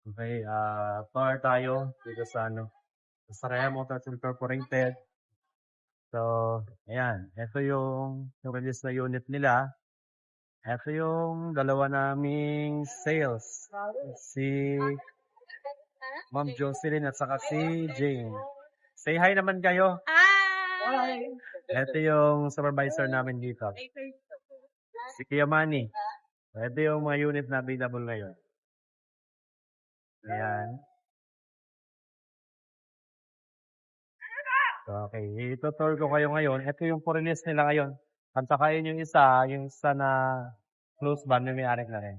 Okay, power tayo dito sa sa Raya Motors Incorporated. So, ayan, ito yung release na unit nila. Ito yung dalawa naming sales. Si Ma'am Jocelyn at saka si Jane. Say hi naman kayo. Hi! Ito yung supervisor namin dito. Si Kuya Manny. Ito yung mga unit na available ngayon. Ayan. Okay, ito-tour ko kayo ngayon. Ito yung for-release nila ngayon. At saka yun yung isa na close ban, may may-ari na rin.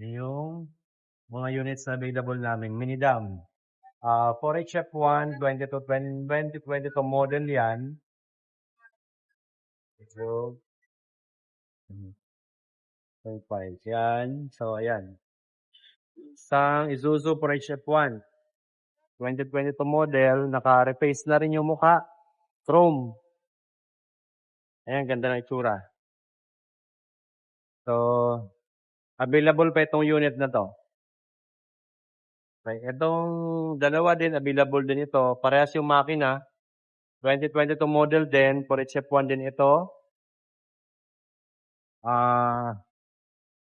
Yung mga units na available namin. Minidam. 4HF1, 2022 model yan. So, 5. Yan. So, ayan. Isang Isuzu 4HF1. 2022 model. Naka-reface na rin yung mukha. Chrome. Ayan, ganda ng itsura. So, available pa itong unit na to. Okay, itong dalawa din, available din ito. Parehas yung makina. 2022 model din. 4HF1 din ito.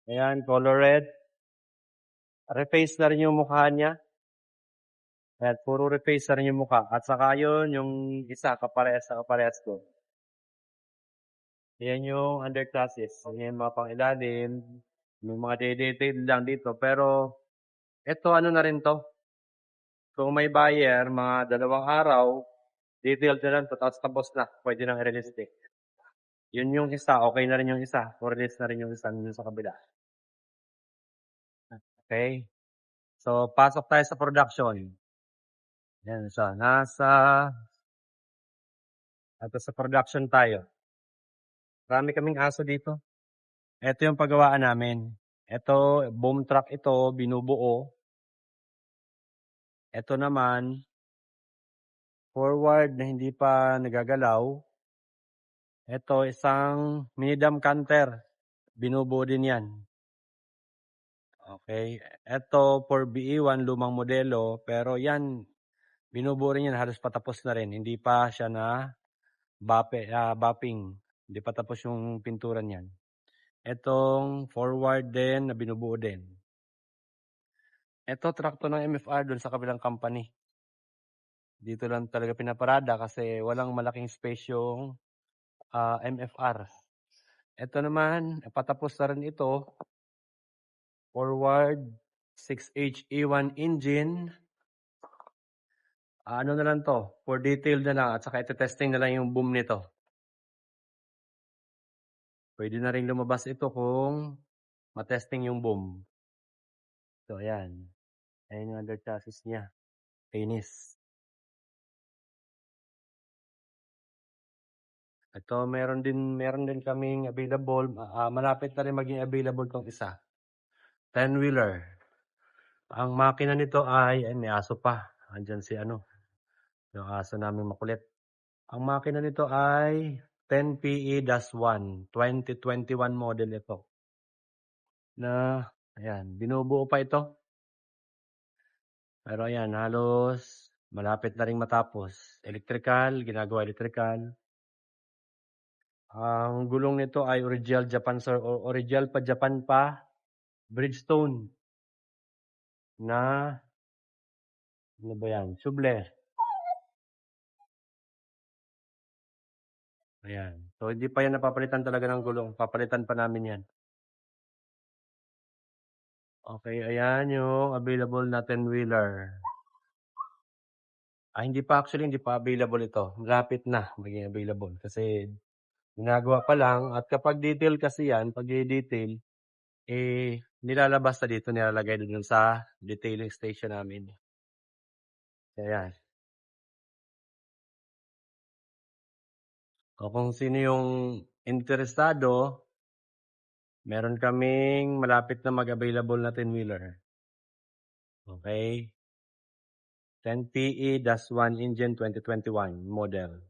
Ayan, color red. Reface na rin yung mukha niya. Ayan, puro reface na rin yung mukha. At saka yun, yung isa, kaparehas sa kaparehas ko. Ayan yung underclasses. Ayan yung mga pang-ilalim. Yung mga detail lang dito. Pero, ito ano na rin to. Kung may buyer, mga 2 araw, detailed na lang to, tapos na. Pwede nang i-release din. Yun yung isa, okay na rin yung isa. For-release na rin yung isa yun sa kabila. Okay? So, pasok tayo sa production. Yan siya. Ito sa production tayo. Marami kaming aso dito. Ito yung paggawaan namin. Ito, boom truck ito, binubuo. Ito naman, forward na hindi pa nagagalaw. Ito, isang minidam canter. Binubuo din yan. Okay. Ito, for BE1, lumang modelo. Pero yan, binubuo rin yan. Halos patapos na rin. Hindi pa siya na bapping. Hindi pa tapos yung pintura niyan. Itong forward din na binubuo din. Ito, truck to ng MFR doon sa kabilang company. Dito lang talaga pinaparada kasi walang malaking space yung MFR. Ito naman, patapos na rin ito. Forward 6HE1 engine. Ano na lang to? For detail na lang at saka ito-testing na lang yung boom nito. Pwede na rin lumabas ito kung matesting yung boom. So, ayan. Ayan yung under chassis niya. Finish. Ito, meron din kaming available. Malapit na rin maging available tong isa. 10-wheeler. Ang makina nito ay may aso pa. Andyan si yung aso namin makulit. Ang makina nito ay 10PE-1. 2021 model ito. Ayan, binubuo pa ito. Pero ayan, halos malapit na rin matapos. Electrical, ginagawa electrical. Ang gulong nito ay original Japan sir, o original pa Japan pa, Bridgestone na ano ba yan? Suble. Ayan. So hindi pa yan napapalitan talaga ng gulong. Papalitan pa namin yan. Okay, ayan yung available na 10-wheeler. Hindi pa available ito. Malapit na maging available kasi ginagawa pa lang at kapag detail kasi yan, pag i-detail, nilalabas na dito, nilalagay na dun sa detailing station namin. Ayan. O kung sino yung interesado, meron kaming malapit na mag-available na 10-wheeler. Okay? 10PE-1 engine 2021 model.